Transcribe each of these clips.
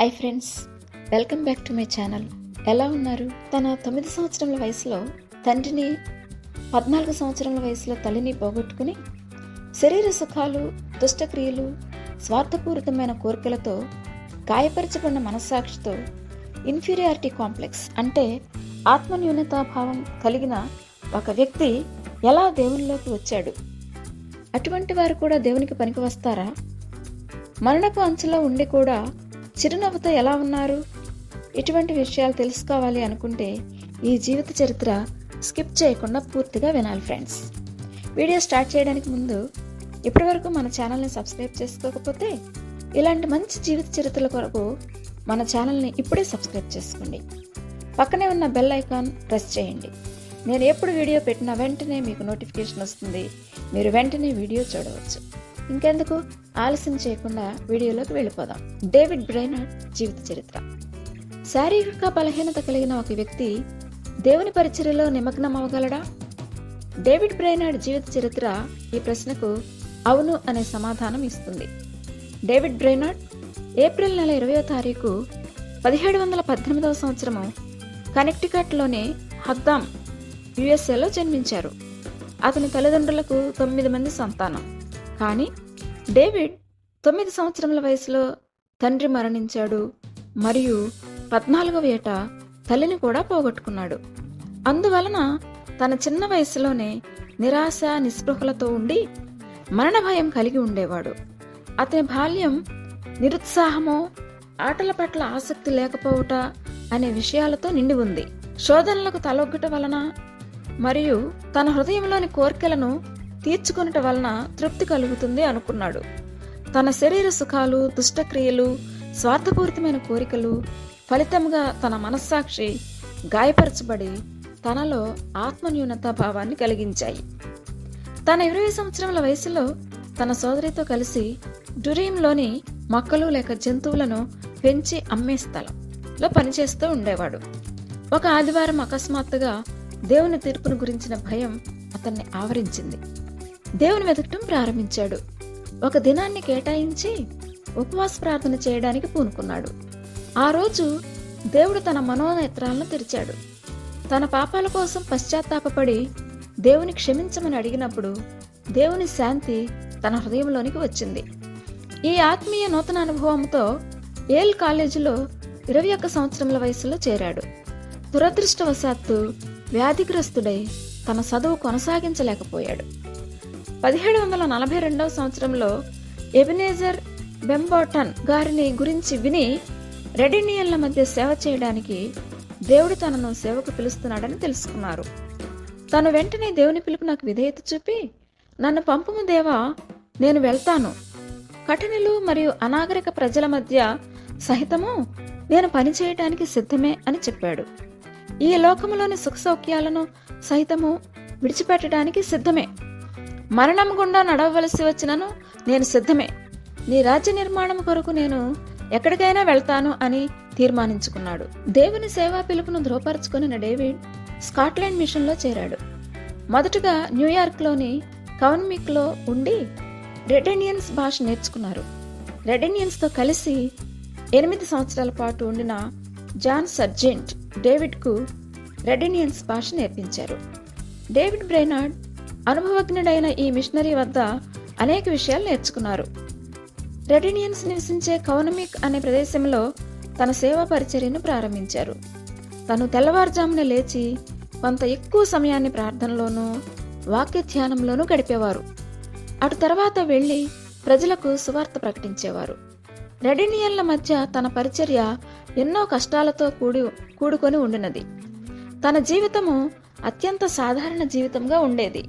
Hi friends, welcome back to my channel. ఎలా ఉన్నారు? తన 9 సంవత్సరాల వయసులో తండ్రిని, 14 సంవత్సరాల వయసులో తల్లిని పోగొట్టుకుని శరీర సుఖాలు, దుష్టక్రియలు, స్వార్థపూరితమైన కోరికలతో గాయపరచబడిన మనస్సాక్షితో ఇన్ఫీరియారిటీ కాంప్లెక్స్ అంటే ఆత్మన్యూనతాభావం కలిగిన ఒక వ్యక్తి ఎలా దేవునిలోకి వచ్చాడు? అటువంటి వారు కూడా దేవునికి పనికి వస్తారా? మరణపు అంచులో ఉండి కూడా చిరునవ్వుతో ఎలా ఉన్నారు? ఇటువంటి విషయాలు తెలుసుకోవాలి అనుకుంటే ఈ జీవిత చరిత్ర స్కిప్ చేయకుండా పూర్తిగా వినాలి ఫ్రెండ్స్. వీడియో స్టార్ట్ చేయడానికి ముందు ఇప్పటివరకు మన ఛానల్ని సబ్స్క్రైబ్ చేసుకోకపోతే ఇలాంటి మంచి జీవిత చరిత్రల కొరకు మన ఛానల్ని ఇప్పుడే సబ్స్క్రైబ్ చేసుకోండి. పక్కనే ఉన్న బెల్ ఐకాన్ ప్రెస్ చేయండి. నేను ఎప్పుడు వీడియో పెట్టినా వెంటనే మీకు నోటిఫికేషన్ వస్తుంది. మీరు వెంటనే వీడియో చూడవచ్చు. ఇంకెందుకు ఆలస్యం చేయకుండా వీడియోలోకి వెళ్ళిపోదాం. డేవిడ్ బ్రైనార్డ్ జీవిత చరిత్ర. శారీరక బలహీనత కలిగిన ఒక వ్యక్తి దేవుని పరిచర్యలో నిమగ్నం అవ్వగలడా? డేవిడ్ బ్రైనార్డ్ జీవిత చరిత్ర ఈ ప్రశ్నకు అవును అనే సమాధానం ఇస్తుంది. డేవిడ్ బ్రైనార్డ్ ఏప్రిల్ నెల 20వ తారీఖు 1718వ సంవత్సరము కనెక్టికట్లోని హద్దాం, యుఎస్ఏలో జన్మించారు. అతని తల్లిదండ్రులకు 9 మంది సంతానం. కానీ డేవిడ్ 9 సంవత్సరముల వయసులో తండ్రి మరణించాడు మరియు 14వ ఏట తల్లిని కూడా పోగొట్టుకున్నాడు. అందువలన తన చిన్న వయసులోనే నిరాశ, నిస్పృహలతో ఉండి మరణ భయం కలిగి ఉండేవాడు. అతని బాల్యం నిరుత్సాహమో, ఆటల పట్ల ఆసక్తి లేకపోవట అనే విషయాలతో నిండి ఉంది. శోధనలకు తలొగ్గట వలన మరియు తన హృదయంలోని కోరికలను తీర్చుకొనుట వలన తృప్తి కలుగుతుంది అనుకున్నాడు. తన శరీర సుఖాలు, దుష్టక్రియలు, స్వార్థపూరితమైన కోరికలు ఫలితంగా తన మనస్సాక్షి గాయపరచబడి తనలో ఆత్మన్యూనత భావాన్ని కలిగించాయి. తన 20 సంవత్సరాల వయసులో తన సోదరితో కలిసి డురీంలోని మొక్కలు లేక జంతువులను పెంచి అమ్మే స్థలంలో పనిచేస్తూ ఉండేవాడు. ఒక ఆదివారం అకస్మాత్తుగా దేవుని తీర్పును గురించిన భయం అతన్ని ఆవరించింది. దేవుని వెతకటం ప్రారంభించాడు. ఒక దినాన్ని కేటాయించి ఉపవాస ప్రార్థన చేయడానికి పూనుకున్నాడు. ఆ రోజు దేవుడు తన మనోనేత్రాలను తెరిచాడు. తన పాపాల కోసం పశ్చాత్తాపపడి దేవుని క్షమించమని అడిగినప్పుడు దేవుని శాంతి తన హృదయంలోనికి వచ్చింది. ఈ ఆత్మీయ నూతన అనుభవంతో ఏల్ కాలేజీలో 21 సంవత్సరముల వయసులో చేరాడు. దురదృష్టవశాత్తు వ్యాధిగ్రస్తుడై తన చదువు కొనసాగించలేకపోయాడు. 1742వ సంవత్సరంలో ఎబినేజర్ బెంబోటన్ గారిని గురించి విని రెడినియన్ల మధ్య సేవ చేయడానికి దేవుడు తనను సేవకు పిలుస్తున్నాడని తెలుసుకున్నారు. తను వెంటనే దేవుని పిలుపునకు విధేయత చూపి, నన్ను పంపుము దేవా, నేను వెళ్తాను. కఠినులు మరియు అనాగరిక ప్రజల మధ్య సహితము నేను పనిచేయటానికి సిద్ధమే అని చెప్పాడు. ఈ లోకములోని సుఖసౌఖ్యాలను సహితము విడిచిపెట్టడానికి సిద్ధమే. మరణం గుండా నడవవలసి వచ్చినను నేను సిద్ధమే. నీ రాజ్య నిర్మాణం కొరకు నేను ఎక్కడికైనా వెళ్తాను అని తీర్మానించుకున్నాడు. దేవుని సేవా పిలుపును ధృవపరచుకున్న డేవిడ్ స్కాట్లాండ్ మిషన్లో చేరాడు. మొదటగా న్యూయార్క్లోని కౌన్మిక్లో ఉండి రెడెనియన్స్ భాష నేర్చుకున్నారు. రెడెనియన్స్తో కలిసి 8 సంవత్సరాల పాటు ఉండిన జాన్ సర్జెంట్ డేవిడ్కు రెడెనియన్స్ భాష నేర్పించారు. డేవిడ్ బ్రైనార్డ్ అనుభవజ్ఞుడైన ఈ మిషనరీ వద్ద అనేక విషయాలు నేర్చుకున్నారు. రెడెనియన్స్ నివసించే కౌనమిక్ అనే ప్రదేశంలో తన సేవా పరిచర్యను ప్రారంభించారు. తను తెల్లవారుజామున లేచి కొంత ఎక్కువ సమయాన్ని ప్రార్థనలోనూ వాక్య ధ్యానంలోనూ గడిపేవారు. అటు తర్వాత వెళ్లి ప్రజలకు సువార్త ప్రకటించేవారు. రెడెనియన్ల మధ్య తన పరిచర్య ఎన్నో కష్టాలతో కూడుకొని ఉండినది. తన జీవితము అత్యంత సాధారణ జీవితంగా ఉండేది.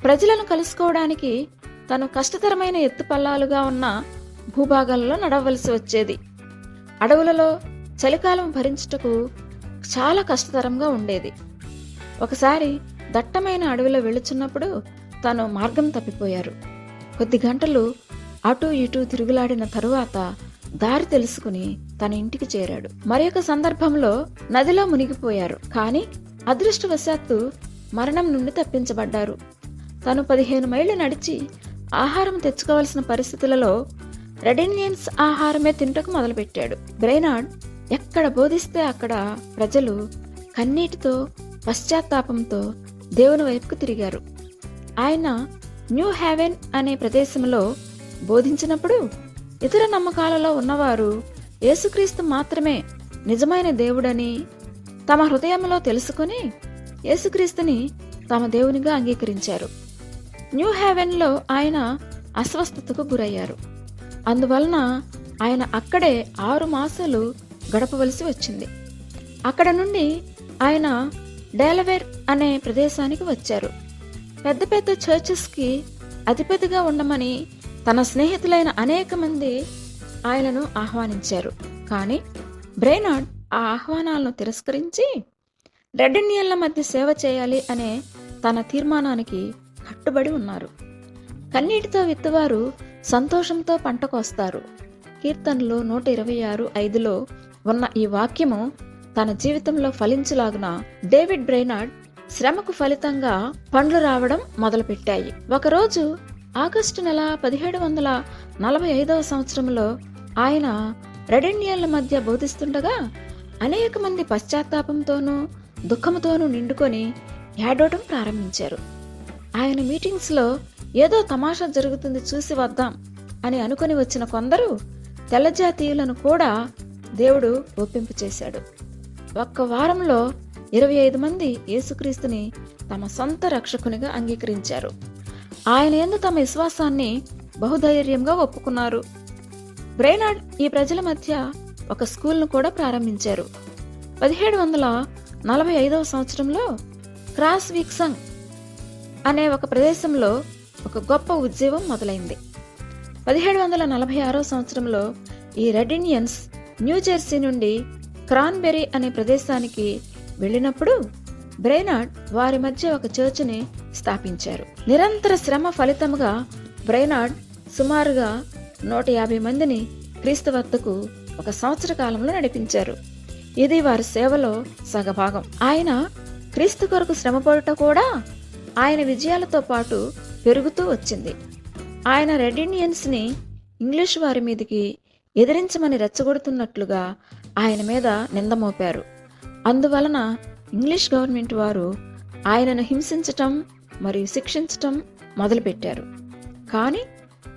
ప్రజలను కలుసుకోవడానికి తను కష్టతరమైన ఎత్తుపల్లాలుగా ఉన్న భూభాగాలలో నడవలసి వచ్చేది. అడవులలో చలికాలం భరించుటకు చాలా కష్టతరంగా ఉండేది. ఒకసారి దట్టమైన అడవిలో వెళుచున్నప్పుడు తను మార్గం తప్పిపోయారు. కొద్ది గంటలు అటూ ఇటూ తిరుగులాడిన తరువాత దారి తెలుసుకుని తన ఇంటికి చేరాడు. మరొక సందర్భంలో నదిలో మునిగిపోయారు. కానీ అదృష్టవశాత్తు మరణం నుండి తప్పించబడ్డారు. తను 15 మైళ్ళు నడిచి ఆహారం తెచ్చుకోవాల్సిన పరిస్థితులలో రెడినియన్స్ ఆహారమే తింటకు మొదలుపెట్టాడు. బ్రైనార్డ్ ఎక్కడ బోధిస్తే అక్కడ ప్రజలు కన్నీటితో, పశ్చాత్తాపంతో దేవుని వైపుకు తిరిగారు. ఆయన న్యూ హెవెన్ అనే ప్రదేశంలో బోధించినప్పుడు ఇతర నమ్మకాలలో ఉన్నవారు యేసుక్రీస్తు మాత్రమే నిజమైన దేవుడని తమ హృదయంలో తెలుసుకుని యేసుక్రీస్తుని తమ దేవునిగా అంగీకరించారు. న్యూ హెవెన్లో ఆయన అస్వస్థతకు గురయ్యారు. అందువలన ఆయన అక్కడే 6 మాసాలు గడపవలసి వచ్చింది. అక్కడ నుండి ఆయన డెలవేర్ అనే ప్రదేశానికి వచ్చారు. పెద్ద పెద్ద చర్చెస్కి అధిపతిగా ఉండమని తన స్నేహితులైన అనేక మంది ఆయనను ఆహ్వానించారు. కానీ బ్రైనార్డ్ ఆ ఆహ్వానాలను తిరస్కరించి రెడినియన్ల మధ్య సేవ చేయాలి అనే తన తీర్మానానికి కట్టుబడి ఉన్నారు. కన్నీటితో విత్తువారు సంతోషంతో పంట కోస్తారు. కీర్తనలు 126:5లో ఉన్న ఈ వాక్యము తన జీవితంలో ఫలించలాగున డేవిడ్ బ్రైనార్డ్ శ్రమకు ఫలితంగా పండ్లు రావడం మొదలుపెట్టాయి. ఒకరోజు ఆగస్టు నెల 1745వ సంవత్సరంలో ఆయన రెడినియన్ల మధ్య బోధిస్తుండగా అనేక మంది పశ్చాత్తాపంతోనూ దుఃఖంతోనూ నిండుకొని ఏడవడం ప్రారంభించారు. ఆయన మీటింగ్స్లో ఏదో తమాషా జరుగుతుంది, చూసి వద్దాం అని అనుకుని వచ్చిన కొందరు తెల్లజాతీయులను కూడా దేవుడు ఒప్పింపు చేశాడు. ఒక్క వారంలో 25 మంది యేసుక్రీస్తుని తమ సొంత రక్షకునిగా అంగీకరించారు. ఆయన యందు తమ విశ్వాసాన్ని బహుధైర్యంగా ఒప్పుకున్నారు. బ్రైనార్డ్ ఈ ప్రజల మధ్య ఒక స్కూల్ను కూడా ప్రారంభించారు. 1745వ సంవత్సరంలో క్రాస్ వీక్సంగ్ అనే ఒక ప్రదేశంలో ఒక గొప్ప ఉద్యమం మొదలైంది. 1746వ సంవత్సరంలో ఈ రెడినియన్స్ న్యూజెర్సీ నుండి క్రాన్బెరీ అనే ప్రదేశానికి వెళ్ళినప్పుడు బ్రైనార్డ్ వారి మధ్య ఒక చర్చిని స్థాపించారు. నిరంతర శ్రమ ఫలితముగా బ్రైనార్డ్ సుమారుగా 150 మందిని క్రీస్తు వద్దకు ఒక సంవత్సర కాలంలో నడిపించారు. ఇది వారి సేవలో సగభాగం. ఆయన క్రీస్తు కొరకు శ్రమపడుట కూడా ఆయన విజయాలతో పాటు పెరుగుతూ వచ్చింది. ఆయన రెడినియన్స్ ని ఇంగ్లీష్ వారి మీదకి ఎదిరించమని రెచ్చగొడుతున్నట్లుగా ఆయన మీద నింద మోపారు. అందువలన ఇంగ్లీష్ గవర్నమెంట్ వారు ఆయనను హింసించటం మరియు శిక్షించటం మొదలుపెట్టారు. కానీ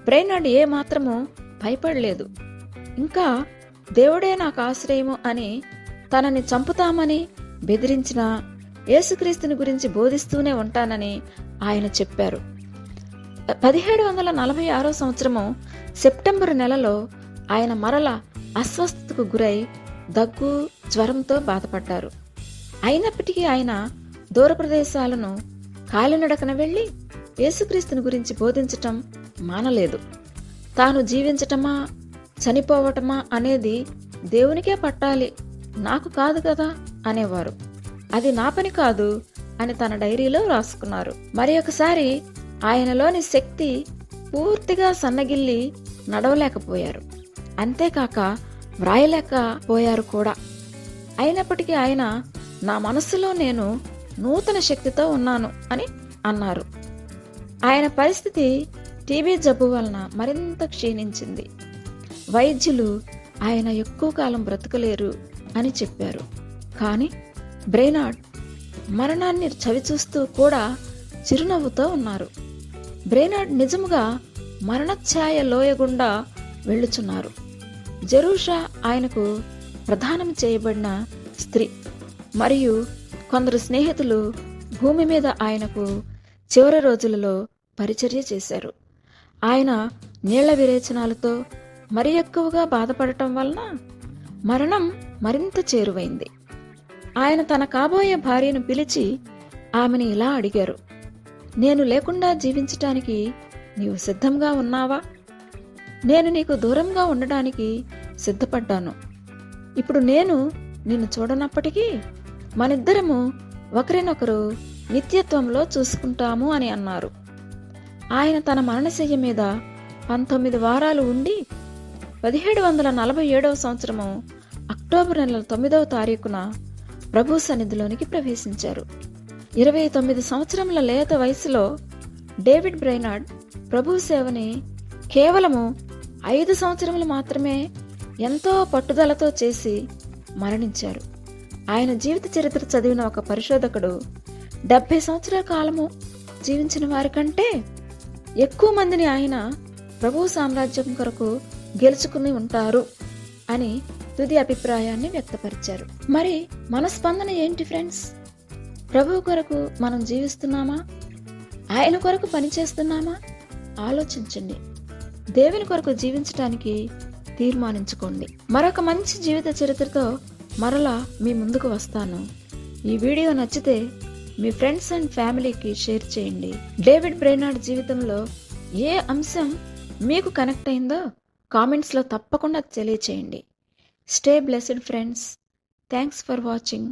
బ్రైనార్డ్ ఏ మాత్రమూ భయపడలేదు. ఇంకా దేవుడే నాకు ఆశ్రయము అని తనని చంపుతామని బెదిరించిన యేసుక్రీస్తుని గురించి బోధిస్తూనే ఉంటానని ఆయన చెప్పారు. 1746వ సంవత్సరము సెప్టెంబరు నెలలో ఆయన మరల అస్వస్థతకు గురై దగ్గు, జ్వరంతో బాధపడ్డారు. అయినప్పటికీ ఆయన దూర ప్రదేశాలను కాలినడకన వెళ్లి యేసుక్రీస్తుని గురించి బోధించటం మానలేదు. తాను జీవించటమా చనిపోవటమా అనేది దేవునికే పట్టాలి, నాకు కాదు కదా అనేవారు. అది నా పని కాదు అని తన డైరీలో రాసుకున్నారు. మరి ఒకసారి ఆయనలోని శక్తి పూర్తిగా సన్నగిల్లి నడవలేకపోయారు. అంతేకాక వ్రాయలేకపోయారు కూడా. అయినప్పటికీ ఆయన, నా మనస్సులో నేను నూతన శక్తితో ఉన్నాను అని అన్నారు. ఆయన పరిస్థితి టీబీ జబ్బు వలన మరింత క్షీణించింది. వైద్యులు ఆయన ఎక్కువ కాలం బ్రతకలేరు అని చెప్పారు. కానీ బ్రైనార్డ్ మరణాన్ని చవిచూస్తూ కూడా చిరునవ్వుతో ఉన్నారు. బ్రైనార్డ్ నిజముగా మరణఛాయ లోయ గుండా వెళ్ళుచున్నారు. జెరూషా ఆయనకు ప్రదానం చేయబడిన స్త్రీ మరియు కొందరు స్నేహితులు భూమి మీద ఆయనకు చివరి రోజులలో పరిచర్య చేశారు. ఆయన నీళ్ల విరేచనాలతో మరి ఎక్కువగా బాధపడటం వలన మరణం మరింత చేరువైంది. ఆయన తన కాబోయే భార్యను పిలిచి ఆమెను ఇలా అడిగారు, నేను లేకుండా జీవించటానికి నీవు సిద్ధంగా ఉన్నావా? నేను నీకు దూరంగా ఉండడానికి సిద్ధపడ్డాను. ఇప్పుడు నేను నిన్ను చూడనప్పటికీ మనిద్దరము ఒకరినొకరు నిత్యత్వంలో చూసుకుంటాము అని అన్నారు. ఆయన తన మరణశయ్య మీద 19 వారాలు ఉండి 1747వ సంవత్సరము అక్టోబర్ నెల 9వ తారీఖున ప్రభు సన్నిధిలోనికి ప్రవేశించారు. 29 సంవత్సరముల లేత వయసులో డేవిడ్ బ్రైనార్డ్ ప్రభు సేవని కేవలము 5 సంవత్సరములు మాత్రమే ఎంతో పట్టుదలతో చేసి మరణించారు. ఆయన జీవిత చరిత్ర చదివిన ఒక పరిశోధకుడు 70 సంవత్సరాల కాలము జీవించిన వారి కంటే ఎక్కువ మందిని ఆయన ప్రభు సామ్రాజ్యం కొరకు గెలుచుకుని ఉంటారు అని తుది అభిప్రాయాన్ని వ్యక్తపరిచారు. మరి మన స్పందన ఏంటి ఫ్రెండ్స్? ప్రభు కొరకు మనం జీవిస్తున్నామా? ఆయన కొరకు పనిచేస్తున్నామా? ఆలోచించండి. దేవుని కొరకు జీవించటానికి తీర్మానించుకోండి. మరొక మంచి జీవిత చరిత్రతో మరలా మీ ముందుకు వస్తాను. ఈ వీడియో నచ్చితే మీ ఫ్రెండ్స్ అండ్ ఫ్యామిలీకి షేర్ చేయండి. డేవిడ్ బ్రెయినార్డ్ జీవితంలో ఏ అంశం మీకు కనెక్ట్ అయిందో కామెంట్స్లో తప్పకుండా తెలియచేయండి. Stay blessed friends. Thanks for watching.